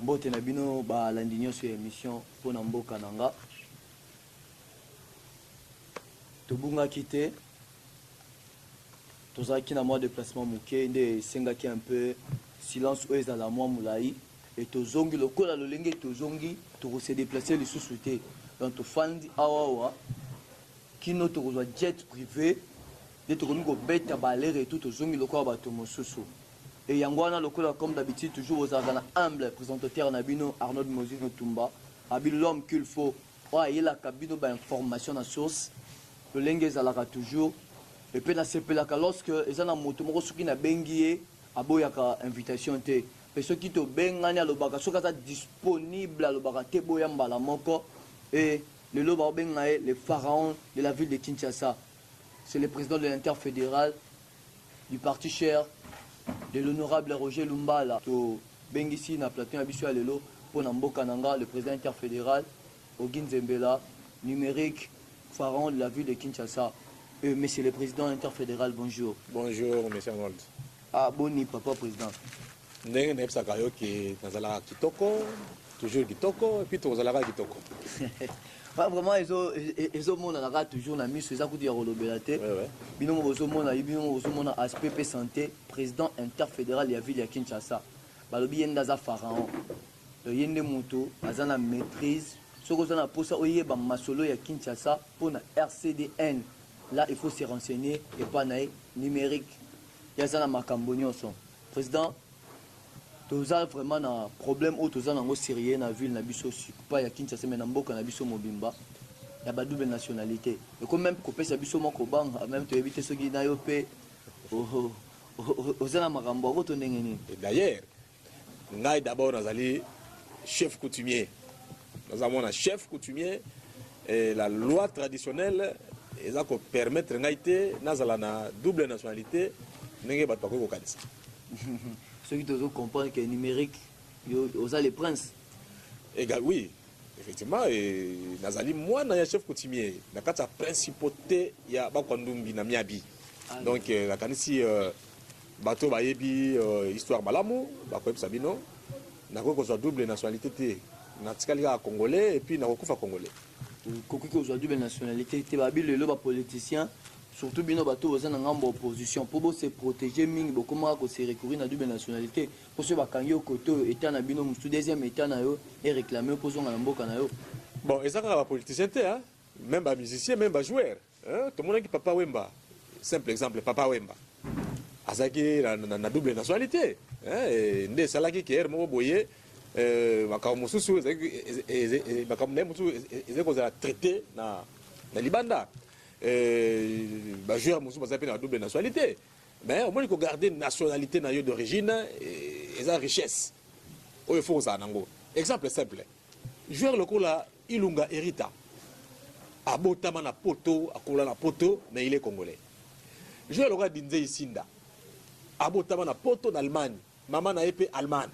Mbote na bino ba landinyo sur émission pour na mboka nanga. Tobunga kité. Tozaki na moi déplacement muke nde sengaki un peu silence ou ezala moi mulai et tozongi lokola lolenge tozongi to se déplacer les sous-soutés dans to fandi awawa kino to jet privé de to ko beta balere et tout tozongi lokola bato mosusu. Et Yangwana lokola comme d'habitude toujours aux argana humble présentateur Nabino Arnaud Mozino Tumba abi l'homme qu'il faut ouais il a cabino ba information na source le lengue zalaka toujours et puis na sepelaka lorsque ezana moto moko soki na bengie aboyaka invitation te pe soki to bengani alobaka soki ata disponible alobaka te boya mbala moko et le loba bengae le pharaon de la ville de Kinshasa c'est le président de l'interfédéral du parti cher de l'honorable Roger Lumbala to bengisi na plateau abiso ya lelo pour na mboka nanga le président interfédéral Ogin Zembela numérique pharaon de la ville de Kinshasa. Monsieur le président interfédéral, bonjour. Bonjour, monsieur Arnold. Ah, boni, papa président. N'est pas que Nazala Kitoko, toujours Kitoko, et puis Tozala Kitoko. Vraiment, ils ont toujours la mise sur les coups de Rolobelate. Binomo Ozomona, Ibino Ozomona, aspect santé, président interfédéral de la ville de Kinshasa. Balobi Yendaza Pharaon. Le Yende Moto, Azana maîtrise. Ce qu'on a pour ça, Oyeba Masolo ya Kinshasa pour la RCDN. Là, il faut se renseigner et pas numérique. Il y a ça dans ma cambonioson. Président, tu as vraiment un problème où tu as un sérieux dans la ville, na biso pas ya Kinshasa mais na mboka na biso mobimba. Il y a pas double nationalité. Et quand même couper sa biso moko bang, même tu éviter ce qui na yo pe. Ozana makambo ko to ndengeni. D'ailleurs, ngai d'abord nazali chef coutumier. Nous avons un chef coutumier et la loi traditionnelle et ça permettre ngaité nazala na double nationalité n'engé bat pas ko kanisa. Ceux qui doivent comprendre que numérique aux les princes. Égal oui, effectivement et nazali moi na chef coutumier na kata principauté ya ba kondumbi na miabi. Donc la kanisi bato ba yebi histoire malamu ba ko sabino na ko soit double nationalité té na tikalia congolais et puis na ko kufa congolais. Kokuki aujourd'hui la nationalité te babi le loba politicien surtout bino bato aux en opposition pour se protéger ming comment ko se recourir na double nationalité pour se bakangi au côté état na bino musu deuxième état na yo et réclamer pour son mboka na yo. Bon et ça ka politicien te hein même ba musicien même ba joueur hein tout le monde qui Papa Wemba simple exemple Papa Wemba azaki na double nationalité hein et ndé salaki ki mo boye makambo mosusu makambo na mosusu ezeko traité na libanda ba joueur mosusu baza pe na double nationalité mais au moins il faut garder nationalité na yo d'origine et sa richesse o il faut ça nango exemple simple joueur lokola Ilunga Erita abotama na poto akola na poto mais il est congolais joueur lokola Dinze Isinda abotama na poto d'Allemagne maman na épée Allemagne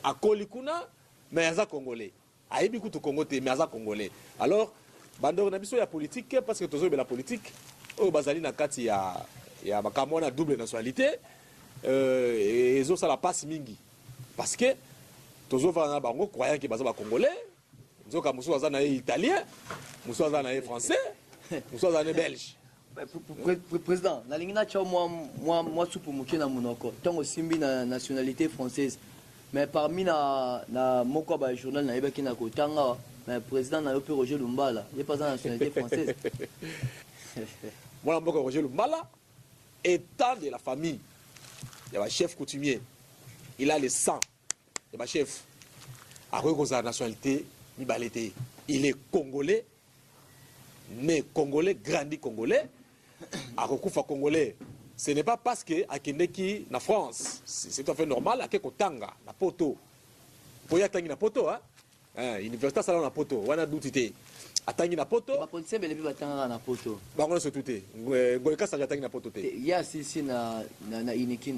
à Kolikuna, mais à congolais. À Ebikutu Congo, mais à congolais. Alors, bandor na biso ya politique parce que tozo be la politique au bazali na kati ya makamona double nationalité et zo ça la passe mingi parce que tozo va na bango croyant que baza ba congolais, zo ka muso za na italien, muso za na français, muso za na belge. Président, na lingina cha moi supu mukina munoko. Tango simbi na nationalité française. Mais parmi na moko ba journal na yebaki na kotanga mais président na yope Roger Lumbala il est pas dans la nationalité française. Moi moko Roger Lumbala étant de la famille il y a un chef coutumier il a le sang il y a un chef à cause de la nationalité mibalete il est congolais né congolais grandi congolais à recouvre congolais. Ce n'est pas parce que à Kendeki na France, c'est tout à fait normal à Kotanga na poto. Pour y atangi na poto hein. Université salon na poto, wana doutité. Atangi na poto. Ba politicien belebi batanga na poto. Ba ngona se touté. Ngoyeka sa atangi na poto te. Ya si na inikin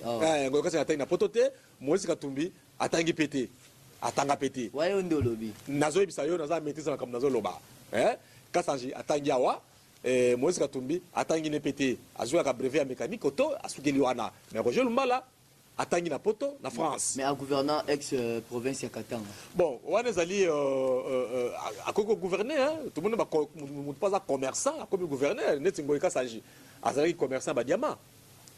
ngoyeka sa atangi na poto te, Moïse Katumbi atangi pété. Atanga pété. Waye ndo lobi. Nazo ebisa yo naza maîtrise na comme nazo loba. Kasanji atangi awa Moïse Katumbi atangi ne pété azwa ka brevet ya mécanique auto asukeli wana mais Roger Lumbala atangi na poto na France. Mais un gouverneur ex-province ya Katanga. Bon, on a zali à quoi gouverner, hein? Tout le monde n'est pas un commerçant, comme gouverneur, n'est-ce pas s'agit. Azali commerçant ba diamant,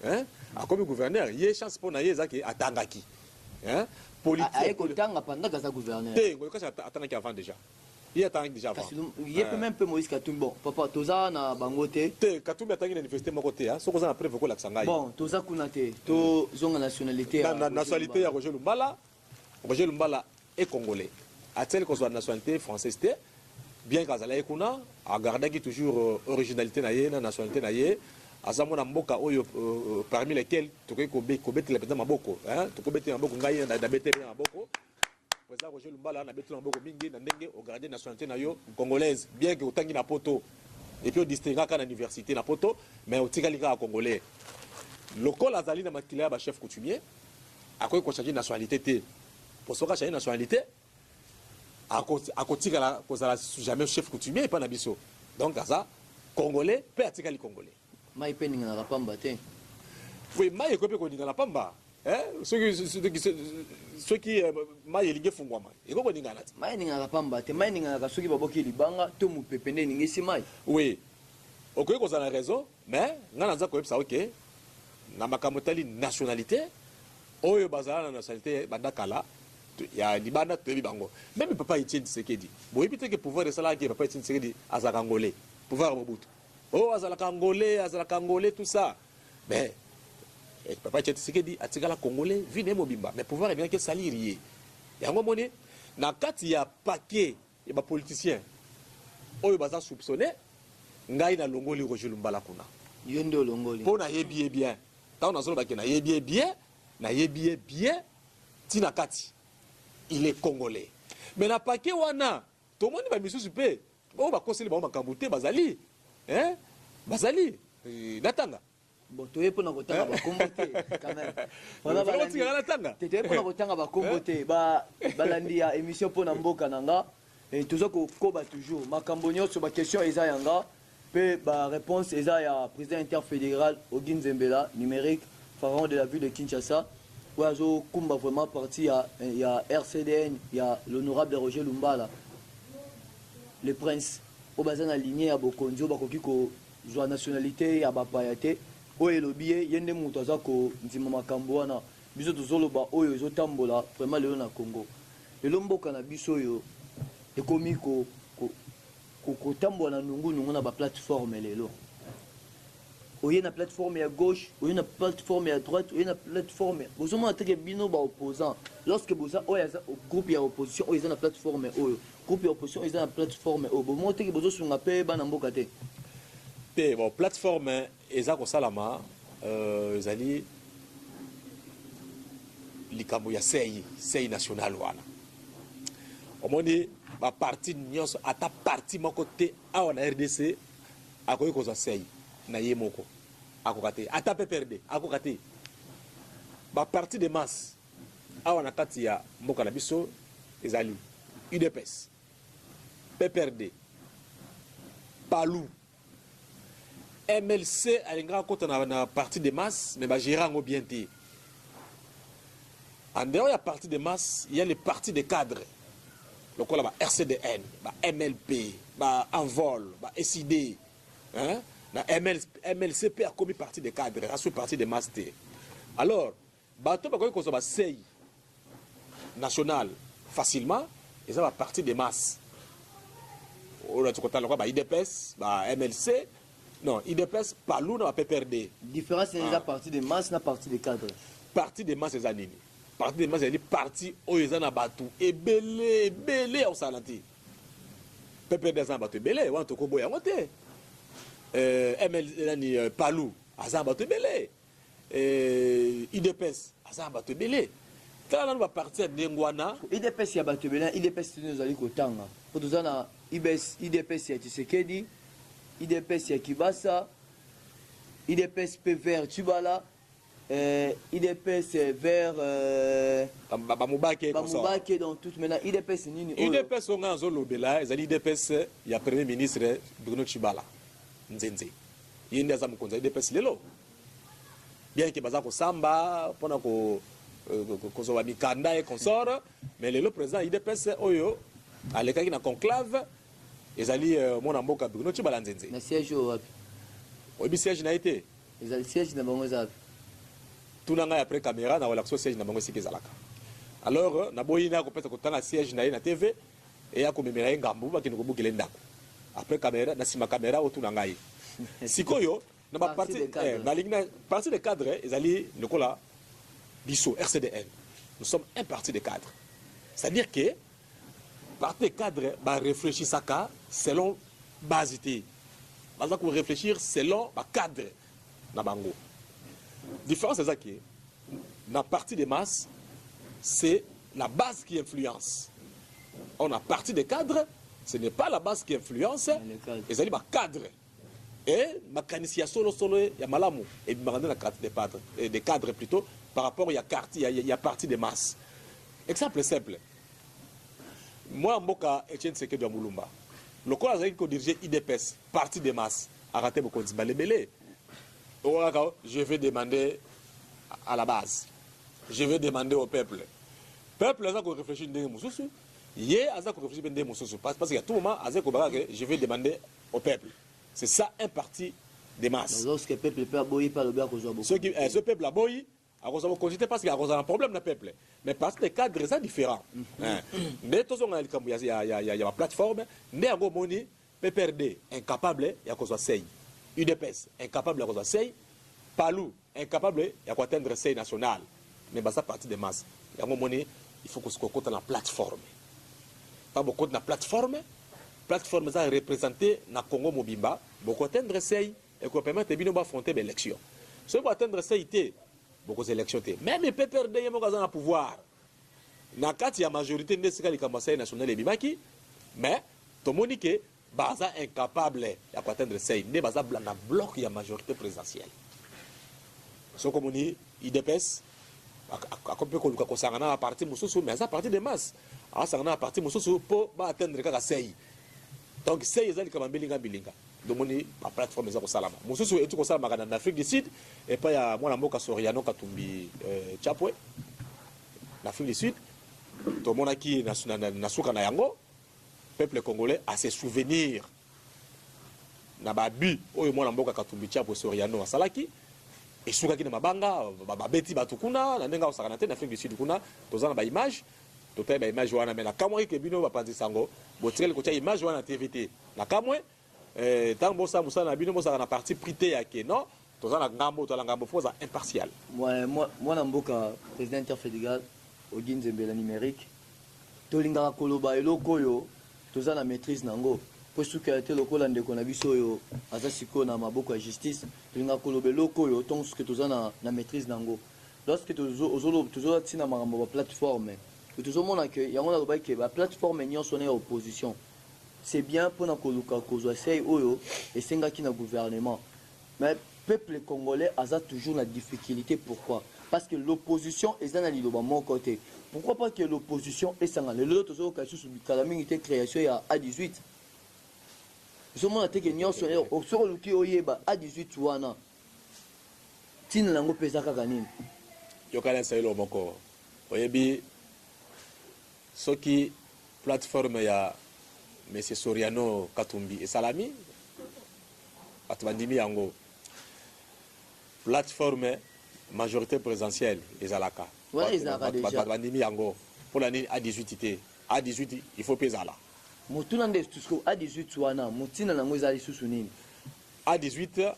hein? Comme gouverneur, il y a chance pour naïe zaki atangaki, hein? Politique. Aïe Katanga pendant que ça gouverneur. Té, on est atangaki avant déjà. Il attend déjà avant. Il y a même peu Moïse Katumbi. Bon, papa, toza na bangote. Té, Katumbi attend l'université mon côté, hein? Sauf qu'on a après beaucoup l'accent. Bon, toza kunate, to zonga nationalité. La nationalité ya Roger Lumbala. Roger Lumbala est congolais. A-t-il qu'on soit nationalité française, bien qu'Azala Ekuna, a gardé toujours originalité naïe, nationalité naïe. Azamona mboka oyo parmi lesquels tu peux kobete le président maboko, hein? Tu peux bete maboko ngai na bete maboko. Président Roger Lumbala na bete maboko mingi na ndenge au gardé nationalité nayo congolaise, bien que autangi na poto et puis au distinguer à l'université na poto, mais au tikalika congolais. Local azali na makila ba chef coutumier, a quoi ko changer nationalité té. Pour ça changer nationalité, à côté la kozala jamais chef coutumier pas na biso. Donc ça congolais peut atikali congolais. Mai peninga na pamba te. Oui, mai ko pe ko ninga na pamba. Hein? Ceux qui mai elinge fungwa mai. Et ko ninga na. Mai ninga na pamba te, mai ninga na soki baboki libanga to mu pepende ningi si mai. Oui. OK ko za na raison, mais ngana za ko epsa OK. Na makamotali nationalité oyo bazala na nationalité bandakala ya libanda tebi bango. Même papa Etienne Tshisekedi. Bon, il peut que pouvoir de cela qui papa Etienne Tshisekedi azaka congolais. Pouvoir Mobutu. Oh, azala congolais, tout ça. Mais papa Etienne Tshisekedi atikala congolais, vine mobimba. Mais pouvoir est bien que salirié. Yango moné na kati ya paquet ya ba politicien. Oyo baza soupçonné ngai na longoli Roger Lumbala kuna. Yondo longoli. Pour na yebi bien. Tant na zolo ba na yebi bien, na yebi bien tina kati. Il est congolais. Mais na paquet wana, tout le monde va misusu pe. Oh ba conseiller ba makambuté bazali. Hein? Bazali. Natanga. Bon, tu es pour nous retanga ba komboté quand même. Voilà ba natanga. Tu es pour nous retanga ba komboté ba balandia émission pour namboka nanga et tozako koba toujours makambonyo sur ba question eza yanga pe ba réponse eza ya président interfédéral Ogin Zembela numérique pharaon de la ville de Kinshasa. Oazo kumba vraiment parti il y a RCDN, il y a l'honorable Roger Lumbala. Le prince au bazan aligné à Bokonjo bakoki ko joa nationalité ya bapayate oyo lobie yende muto azako nzima makambo wana biso tozoloba oyo ezotambola vraiment lelo na Congo lelo mboka na biso oyo ekomi ko tambola na nungu na ba plateforme lelo oye na plateforme à gauche oye na plateforme à droite oye na plateforme bozoma atake bino ba opposant lorsque boza oyo groupe ya opposition oyo na plateforme oyo groupe ya opposition ils ont une plateforme au moment où ils sont appelés ban amboka te bon plateforme eza ko salama ezali likambo ya sei national wana omoni ba parti nyonso ata parti moko te awa na RDC akoyi ko za sei na ye moko akokate ata PPRD akokate ba parti de masse awa na kati ya mboka na biso ezali UDPS PPRD, Palou, MLC, à l'ingrat côté na parti de masse, mais gérant au bien té. En dehors de la partie de masse, il y a les partis de cadres. Le quoi là, RCDN, MLP, Envol, SID, hein? MLCP a commis partie de cadres, a sous partie de masse té. Alors, bateau ba ko so ba sei national facilement, et ça va partie de masse. On a tout content là IDPS, MLC, non, IDPS Palou na PPRD. Différence c'est la partie de masse na partie de cadre. Partie de masse c'est nini? Partie de masse c'est partie oyo na batu ebele au salanti. PPRD za batu ebele, wa to ko boya ngote. MLC ni Palou za batu ebele. IDPS za batu ebele. Tala na partie de ngwana. IDPS ya batu ebele, IDPS nous ali kotanga. Pour tout ça na IDPS ya Tshisekedi, IDPS ya Kibasa, IDPS vers Tubala, IDPS vers Bamubake dans tout maintenant IDPS nini IDPS on a zolobela ezali IDPS ya premier ministre Bruno Tshibala Nzenze yende za mukonza IDPS lelo bien que baza ko samba pona ko kozwa mikanda et consort, mais le président IDPS oyo alekaki na conclave ezali mona mboka bino ti balanzenze na siège wapi oyebi siège na été ezali siège na bango zapi tuna ngai après caméra na relaxo siège na bango esika ezalaka alors naboyi na kopesa kotanga siège na ye na tv e ya komemela ye ngambu bakende kobukela ndako après caméra na nsima caméra otuna ngai sikoyo na baparti nalingi na parti de cadre ezali lokola biso RCDN nous sommes un parti de cadre, c'est-à-dire que parti de cadre va réfléchir ça selon basité va réfléchir selon le cadre na bango différence c'est ça qui na parti de masse c'est la base qui influence. On a parti des cadres, ce n'est pas la base qui influence, et ça dit ma cadre. Et ma canisia solo il y a malamu et des cadres plutôt par rapport il y a parti des masses. Exemple simple. Moi mboka Etienne Tshisekedi wa Mulumba. Le corps a dirigé IDPS, parti des masses, a raté beaucoup de balébélé. Je vais demander à la base. Je vais demander au peuple. Peuple a réfléchi ndenge mususu. Yé a réfléchi ndenge mususu parce qu'à tout moment je vais demander au peuple. C'est ça un parti des masses. Lorsque le peuple peut aboyer par le bien qu'on ce peuple a boyi, a consulté parce qu'il y a un problème le peuple. Mais parce que les cadres sont différents. Mais tous on a il y a une plateforme, mais à Gomoni PPRD incapable il y a qu'on soit sey. UDPS incapable il y a qu'on soit sey. Palou incapable il y a qu'on atteindre sey national. Mais ça partie des masses. Il y a un moment, il faut qu'on se compte dans la plateforme. Pas beaucoup de la plateforme. Plateforme ça représentée dans Congo Mobimba. Beaucoup atteindre sey et qu'on permet de affronter l'élection. Ce qu'on atteindre sey était beaucoup d'élections. Même les PPRD ils ont un pouvoir. Dans cas il y a majorité de ce qui est national et bimaki, mais tout le monde est baza incapable à atteindre sey. Ne baza blanc bloc il y a majorité présidentielle. Ce qu'on dit IDPS akope koluka kosangana na parti mususu mais ça parti de masse asangana na parti mususu pour atteindre kaka sei donc sei ezali kama bilinga donc moni la plateforme za kosalama mususu etu kosalama kana na Afrique du Sud et pas ya mwana mboka Soriano Katumbi Chapwe na Afrique du Sud to mona ki na suka na yango peuple congolais a ses souvenirs na babu oyo mwana mboka Katumbi Chapwe Soriano asalaki et souvent qui na mabanga babeti batukuna na ndenga osakana te na Afrique du Sud kuna tozana ba image totai ba image wana mais na kamwe ke bino ba panzi sango botirel ko tia image wana TVT na kamwe tango bosa musana bino bosa na parti prité ya ke non tozana ngambo to la ngambo foza impartial moi na mboka président interfédéral Odin Zembela numérique tolinga koloba eloko yo tozana maîtrise nango pour ce qui a été le cas de la biso azasiko na maboko ya justice linga kolobe loko yo tant que tu na maîtrise nango lorsque tu ozolo tina makambo ba plateforme tu mona que yango na loba ke ba plateforme nyonso na opposition c'est bien pour na koluka kozwa sei oyo et senga ki na gouvernement mais peuple congolais a toujours la difficulté. Pourquoi? Parce que l'opposition est dans le mon côté. Pourquoi pas que l'opposition est sans les autres occasions sous la création à A18. Ce monde a été que nous sommes au sur le qui oyeba A18 wana. Tin lango pesa kakanin. Yokana sailo moko. Oyebi soki plateforme ya Monsieur Soriano Katumbi et Salami atubandimi yango plateforme majorité présidentielle ezalaka. Ouais, ezalaka déjà. Atubandimi yango pour l'année A18 A18 il faut peser là. Motuna ndestusko A18 wana mutina nango ezali susu nini? A18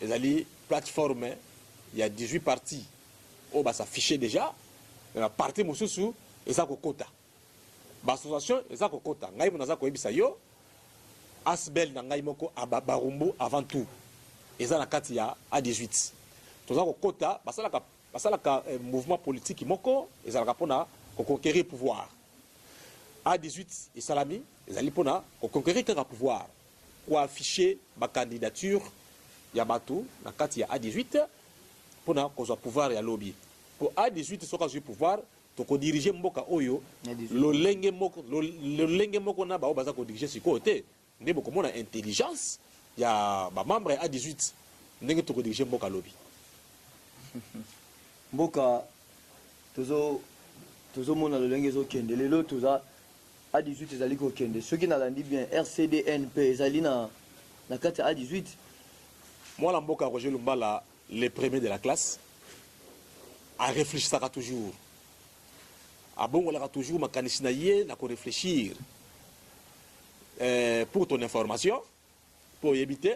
ezali plateforme il y a 18 partis au bas s'afficher déjà la partie mususu eza kokota. L'association eza kokota ngai munaza koyebisa yo asbel na ngai moko abarumbu avant tout eza na kati ya A18 toza kokota basalaka mouvement politique moko ezalaka pona koconquérir pouvoir A18 et Salami ezali pona koconquérir kaka pouvoir ko afficher ba candidature ya batu na kati ya A18 pona kozwa pouvoir ya lobby pour A18 soka zwi pouvoir to diriger mboka oyo lo lenge moko na ba baza ko diriger siko te ndebo komona intelligence ya ba membre A18 ndenge to diriger mboka lobby Mboka tozomona lolenge ezokende lelo toza A18 ezali kokende soki nalandi bien RCDNP ezali na kati ya A18. Moi mboka Roger Lumbala, les premiers de la classe, à réfléchir toujours. À bon, on a toujours ma canisinaïe, n'a qu'à réfléchir. Pour ton information, pour éviter,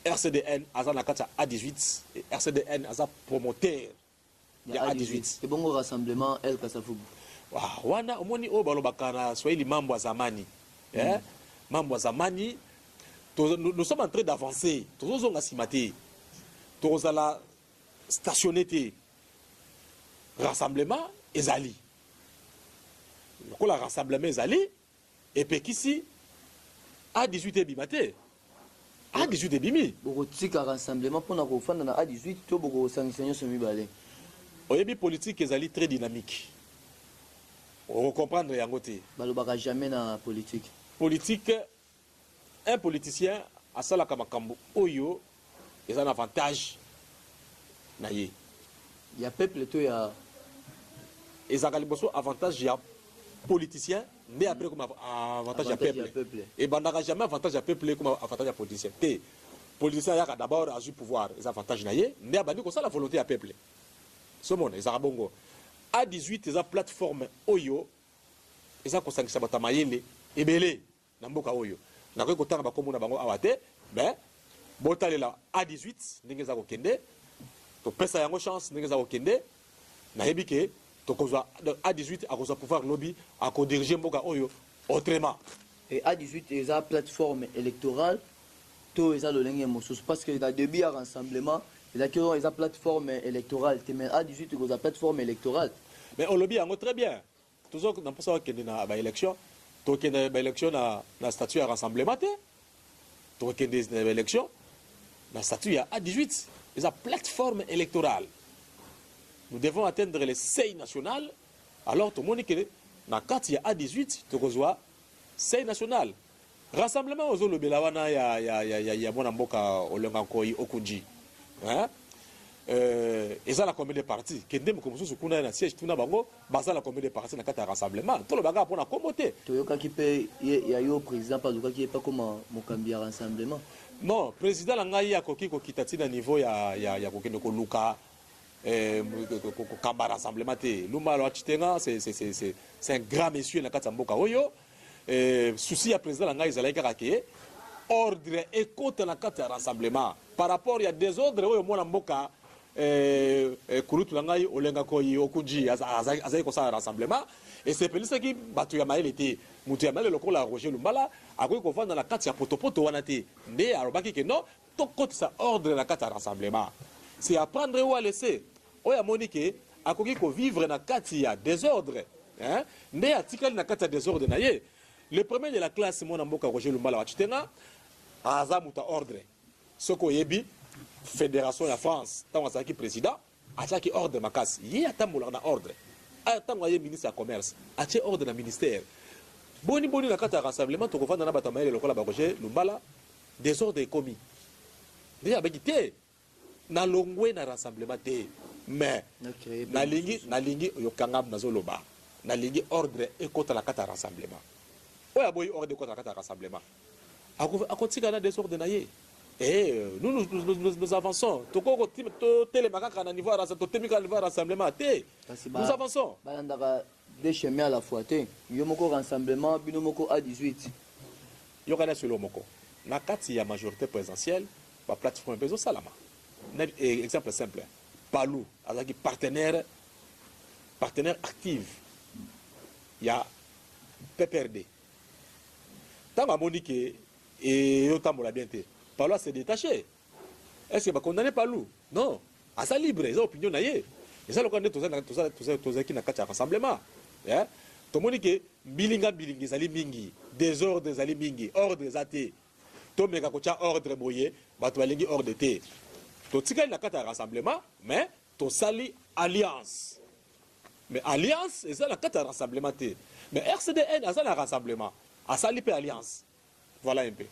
RCDN a kata A18 et RCDN a promoteur de A18. C'est bon au rassemblement El Kasafubu. Wana omoni o balobakana swahili mambo ya zamani. Mambo ya zamani. Nous sommes en train d'avancer. Nous sommes en train de stationner. Rassemblement ezali. Le rassemblement ezali. Et puis ici, A18 et bimate. A18 et bimi. Beaucoup de rassemblement pour nous faire dans A18, tout beaucoup de sanctions sont mis balé. Oyebi politique ezali très dynamique. On comprendre yangote. Balobaka jamais na politique. Politique. Un politicien a ça la kamakambo oyo est un avantage naye. Il y a peuple tout ya ezakaliboso avantage ya politicien mais après comme avantage ya peuple. Et bandaka jamais avantage ya peuple comme avantage ya politicien. Té politicien ya d'abord a eu pouvoir les avantages naye mais abandi ko ça la volonté ya peuple. Somone ezakabongo A18 eza plateforme oyo eza ko sangisa batamayele ebele na mboka oyo. Na ko kotanga bakomuna bango awate mais botalela A18 ndenge za kokende to pesa yango chance ndenge za kokende na yebike to kozwa A18 akoza pouvoir lobby à diriger mboka oyo autrement. Et A18 est la plateforme électorale tout est le lenge mosusu parce que dans début à rassemblement il a que la plateforme électorale mais A18 est la plateforme électorale. Mais au lobby yango très bien. Toujours dans ça kende na ba élection to kende ba élection na statut à rassemblement te to kende na ba élection na statut à A18 est la plateforme électorale. Nous devons atteindre les seuils nationales. Alors, tout le monde dit que dans le cadre A18, tu reçois seuil national. Rassemblement aux Olo Belawana, il y a mon amboka Olengankoi Okunji. Et ça, la combien de partis qui est comme ça, qu'on a un siège, tout n'a pas basé la combien de partis dans le cadre rassemblement. Tout le bagage pour la commoter. Tu vois qu'il y a eu au président, pas qui n'est pas comme mon cambier rassemblement. Non, président Langaï a coquille qui t'a à niveau, il y a coquille de Luka. Kamba rassemblement c'est un grand monsieur na kati mboka oyo souci ya président nga izala ikaka ordre et compte na kati rassemblement par rapport il y a des ordres oyo mona mboka kurutu ngai olenga koyi okuji azai ko sa rassemblement et c'est pelisa ki batu ya maele te mutu ya maele lokola Roger Lumbala akoki ko vanda na kati ya potopoto wana te nde arobaki ke non to compte sa ordre na kati rassemblement c'est à prendre ou à laisser. Oya Monique, a ko vivre na kati ya désordre, hein? Ne atikali na kati ya désordre na ye. Le premier de la classe mon amboka Roger Lumbala wachitenga azamuta ordre. Soko yebi fédération ya France, tant azaki président, ataki ordre makasi. Ye atambola na ordre. Atamwa ye ministre ya commerce, atie ordre na ministère. Boni na kati ya rassemblement to kovanda na batamaye lokola ba Roger Lumbala, désordre est commis. Déjà bekité na longwe na rassemblement te. Mais nalingi yokangam nazoloba nalingi ordre et contre la carte rassemblement oya boy ordre contre la carte rassemblement akotika na désordre na ye et nous avançons toko télémakaka na niveau rassemblement niveau rassemblement te nous avançons balandaka des chemins à la fois te yo moko rassemblement bino moko A18 yokana solo moko na kati ya majorité présidentielle ba plateforme bezo salama exemple simple Palou, avec partenaire actif. Il y a PPRD. Tant que Monique et Yotam l'a bien été. Palou s'est détaché. Est-ce qu'il va condamner Palou? Non. À sa libre, ils ont opinion naïe. Et ça, le condamné tout ça qui n'a qu'à rassemblement. Tout le monde dit bilinga zali mingi, désordre zali mingi, ordre zate. Tout le monde a ordre moyen, batualingi ordre té. Tu as un rassemblement, mais tu sali alliance. Mais alliance, c'est la carte rassemblement. Mais RCDN, c'est un rassemblement. A sali pe alliance. Voilà un peu.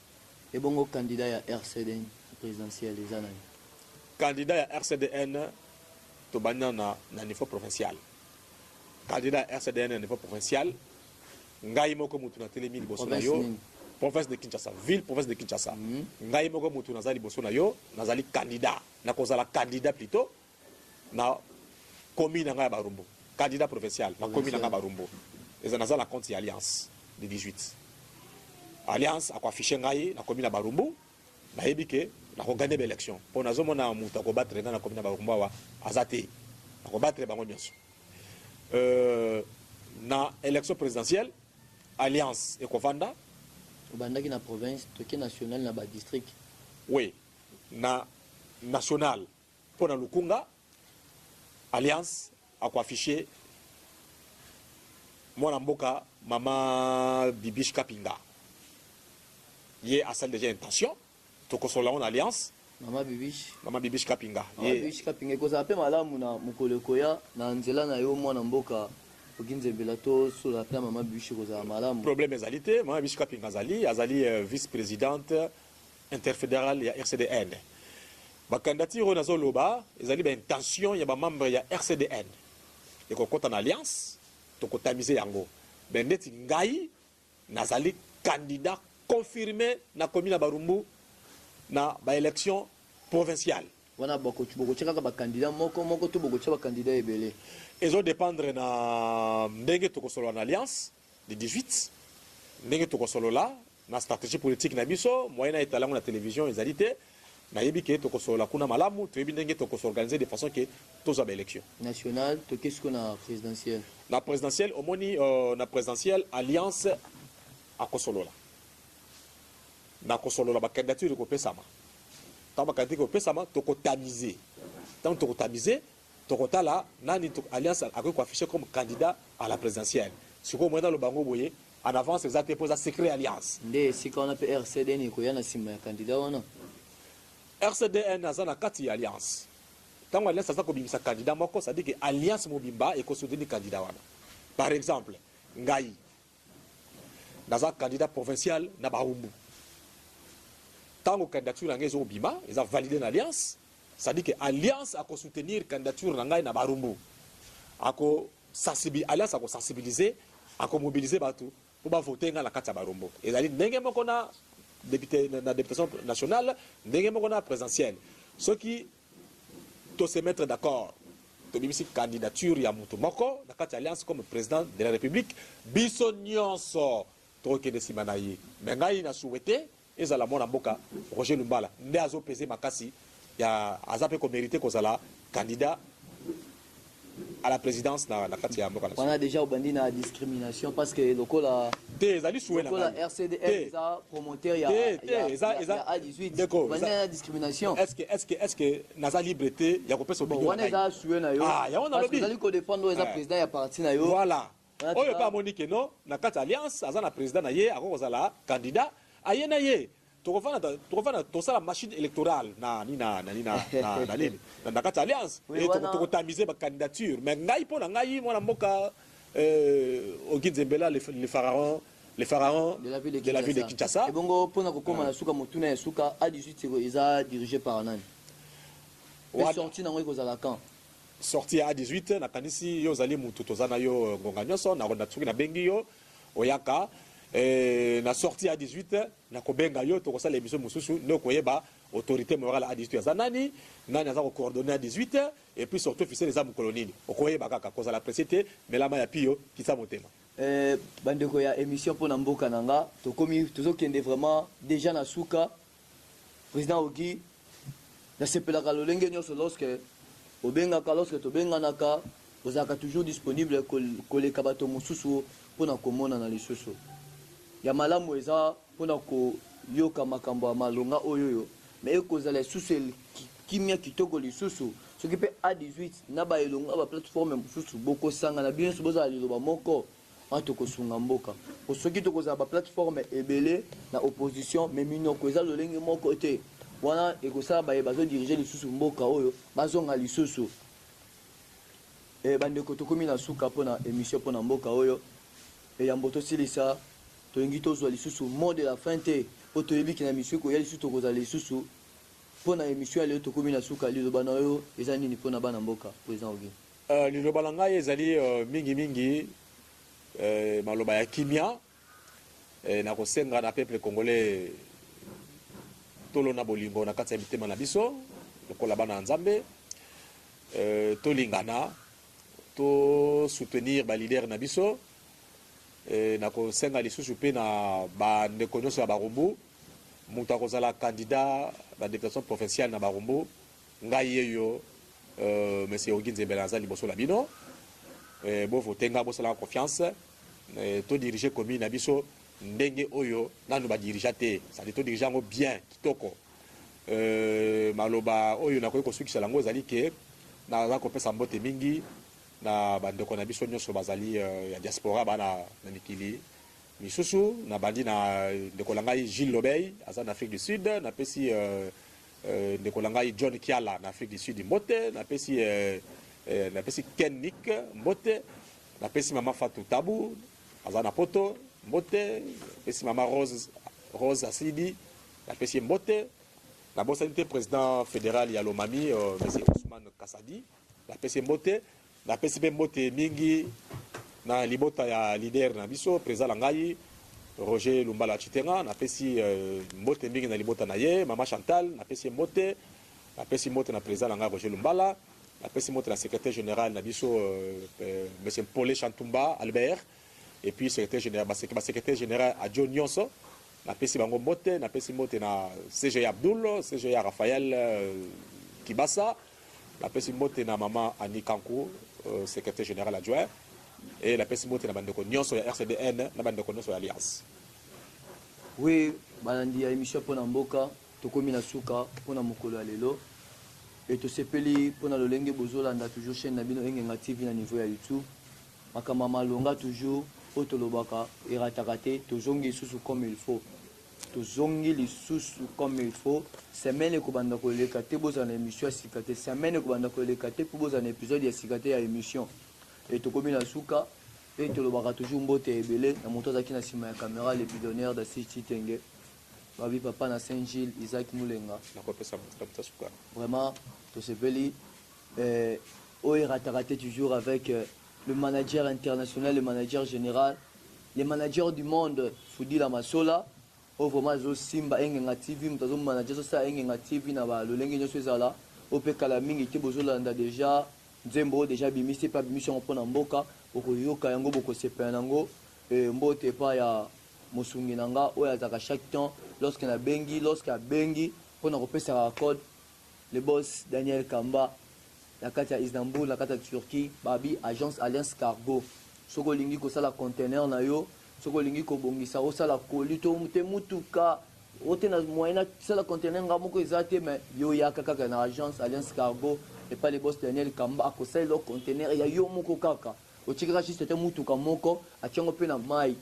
Et bon, candidat à RCDN présidentiel, les années. Candidat à RCDN tobanda na niveau provincial. Candidat RCDN na niveau provincial. Ngai moko mutu na telemi liboso na yo. Province de Kinshasa, ville province de Kinshasa. Ngai moko mutu nazali liboso na yo, nazali candidat. Na kozala candidat plutôt na commune na ngai Barumbu. Candidat provincial na commune na ngai Barumbu. Et ça nazala compte alliance de 18. Alliance a affiché ngai na commune na Barumbu. Na yebike na ko gagner l'élection. Pour nazomona mutu ko battre na commune na Barumbu wa azate. Na ko battre bango nyonso. Na élection présidentielle, alliance et Kovanda. Bandaki na province, toki national na ba district. Oui, na national pour na Lukunga, alliance a affiché mon mboka Mama Bibish Kapinga. Yé a celle déjà intention, toko sola en alliance. Mama Bibish Kapinga. Mama Bibish Kapinga ko za pe malamu na mukoleko ya na nzela na yo mwana mboka. Problème ezalité, moi Bibish Kapinga azali vice-présidente interfédérale ya RCDN. Ba candidature na zoloba ezali ba intention ya ba membre ya RCDN. Et ko kota na alliance, to ko tamiser yango. Ben neti ngai nazali candidat confirmé na commune Barumbu na ba élection provinciale. Wana boko cheka ba candidat moko to boko cheka candidat ebele. Ils ont dépendre na ndenge to kosolo en alliance de 18 ndenge to kosolo là na stratégie politique na biso moyen étalant na télévision ezalité na yebike to kosolo kuna malamu to yebi ndenge to s'organiser de façon que tous ba élection national to qu'est-ce qu'on a présidentielle omoni na présidentielle alliance a kosolo là na kosolo la ba candidature ko pesama ta ba candidature ko pesama to ko tamiser tant to ko tamiser Tokotala, Nani Alliance a affiché comme candidat à la présidentielle. Ce qu'on dans le Bango Boye, en avance, les actes posent à secret alliance. Si on appelle RCDN, il y a un candidat ou non? RCDN a une carte alliance. Tant que l'alliance a un candidat, ça dit que l'alliance Mobimba est soutenue candidat. Par exemple, Ngaï, dans un candidat provincial, Nabarumbu. Tant que candidature est Mobimba, ils ont validé l'alliance. Ça dit que l'alliance a soutenir la candidature na Barumbu. Alliance a sensibiliser, a mobiliser pour voter dans la carte de Barumbu. Et ça dit que na députation nationale, na présidentielle. Ceux qui doivent se mettre d'accord, to bimisi candidature ya mutu moko na carte alliance comme président de la République, biso nyonso to ke desimana yi. Mais ngai na souhaité ezala mona mboka Roger Lumbala nde azo peser makasi. Il y a Azapé qui mérité qu'on soit candidat à la présidence dans la Katia. On a déjà obandi la discrimination parce que le RCDN a promoteur il y a A18. On a la discrimination. Est-ce que Naza liberté il y a coupé son on a sué na yo. Ah, il y a on a lobby. Parce que défendre les présidents ya parti na yo. Voilà. On est pas Monique non, na Katia alliance, Azana président na yé, Azala candidat, ayé na yé. Tu refais la machine électorale na alliance et tu tamiser ma candidature mais ngai pona ngai mwana mboka Ogizembela les pharaons de la ville de Kinshasa et bongo pona kokoma na suka motuna ya suka A18 eza dirigé par nani et sorti na ngoi kozala quand sorti à 18 na kanisi yo zali mutu tozana yo ngonga nyonso na ronda tsuki na bengi yo oyaka na sortie à 18 na kobenga yo to kosala émission mususu ne koyeba autorité morale à 18 za nani aza ko coordonner à 18 et puis surtout officier des armes coloniales okoyeba kaka koza la précité mais la maya pio kisa motema bandeko ya émission pour mboka nanga to komi tozokende vraiment déjà na suka président Ogi na sepelaka lolenge nyonso lorsque tobenganaka ozalaka toujours disponible koleka bato mosusu mpona komona na lisusu ya malamu eza mpona koyoka makambo ya malonga oyoyo me ekozala lisusu kimia kitoko lisusu soki mpe A18 na baelonga baplateforme mosusu bokosanga na bino nyonso bozala liloba moko wana tokosunga mboka soki tokozala baplateforme ebele na opposition me minoko eza lolenge moko te wana ekosala baye bazodirige lisusu mboka oyo bazonga lisusu bandeko tokomi na suka mpona émission mpona mboka oyo eyambo tosilisa tolingi tozwa lisusu mot de la fin te po toyebi ke na misio koya lisusu tokozala lisusu pour na émission ya leo tokomi na suka liloba na yo eza nini mpona bana mboka président Ogi? Liloba na ngai ezali mingi maloba ya kimia na kosenga na peuple congolais tolona bolingo na kati ya mitema na biso lokola bana nzambe, tolingana to soutenir ba leader na biso, na kosenga lisusu pe na bandeko nyonso ya barumbu moto akozala candidat na députation provinciale na barumbu ngai yeyo monsieur Ogi Nzembe naza liboso na bino, bovotenga bosala confiance, to diriger commune na biso ndenge oyo nanu badirija te, c'est-à-dire to dirige yango bien kitoko. Maloba oyo nakoki kosukisa yango ezali ke naza kopesa mbote mingi na bandeko na biso nyonso bazali ya diaspora bana na mikili misusu, na bandi na ndeko na ngai Gilles Lobey aza na Afrique du Sud, napesi ndeko na ngai John Kiala na Afrique du Sud mbote, napesi Ken Nick mbote, napesi mama Fatou Tabu aza na Poto mbote, napesi mama Rose Asidi napesi mbote, na bosani te président fédéral ya Lomami monsieur Ousmane Kassadi napesi mbote, napesi pe mbote mingi na libota ya leader na biso président na ngai Roger Lumbala Chitenga, napesi mbote mingi na libota na ye mama Chantal, napesi mbote na président na ngai Roger Lumbala, napesi mbote na secrétaire général na biso monsieur Paulé Chantumba Albert, et puis secrétaire général à John Nyonso napesi bango mbote, napesi mbote na CG Abdoul, CG Raphaël Kibasa, napesi mbote na mama Annie Kankou, secrétaire général adjoint, et napesi mbote na bandeko nyonso ya RCDN na bandeko nyonso ya Alliance. Oui, balandi ya émission pona mboka tokomi na suka pona mokolo ya lelo et tosepeli pona lolenge bozolanda toujours chaîne na bino Engenga TV na niveau ya YouTube makama malonga toujours otolobaka erataka te tozongi lisusu comme il faut, tozongi lisusu comme il faut, semaine ekobanda koleka te bozala na émission ya sika te, semaine ekobanda koleka te po bozala na épisode ya sika te ya émission et tokomi na suka et tolobaka toujours mbote ebele na moto azalaki na nsima ya caméra l'épidonnière d'Assis Chitenge babi papa na Saint-Gilles Isaac Moulenga vraiment tosepeli oyo erataka te toujours avec le manager international, le manager général, les managers du monde, Foudila Masola, au vraiment zo Simba Engenga TV, mutazo manager ça Engenga TV na ba lolenge nyoso ezala, ope kala mingi te bozolanda déjà, Nzembo déjà bimisi pas bimisi on pona mboka, okoyoka yango boko sepa nango, mbote pa ya mosungi nanga oya zaka chaque temps lorsqu'il a bengi pona kopesa code le boss Daniel Kamba la kati ya Istanbul, la kati ya Turquie, babi agence Alliance Cargo. Soko lingi ko sala conteneur na yo, soko lingi ko bongisa o sala kolito mute mutuka, ote na moyena sala conteneur nga moko ezate mais yo ya kaka na agence Alliance Cargo et pas les boss Daniel Kamba ko sala le conteneur ya yo moko kaka. O tikaka juste te mutuka moko ationgo pe na mai.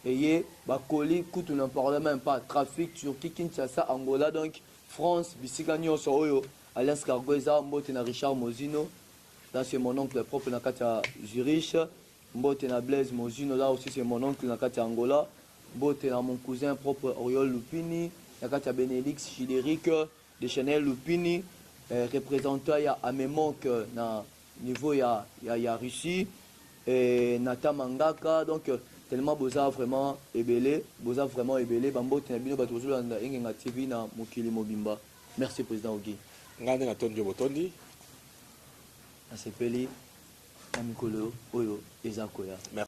Eye ba koli kutu na parle même pas trafic Turquie, Kinshasa, Angola donc France, bisika nyonso oyo Alliance Cargo eza mbote na Richard Mozino, là c'est mon oncle propre na kata Zurich, mbote na Blaise Mozino, là aussi c'est mon oncle na kata Angola, mbote na mon cousin propre Oriol Lupini, na kata Benelix Chideric de Chanel Lupini, représentant ya Amemonk na niveau ya Russie, et Nata Mangaka, donc tellement boza vraiment ebele, bambote na bino bato bozolanda Engenga TV na mokili mobimba. Merci président Ogi. Ngande na tondi botondi asepeli na mikolo oyo eza koya.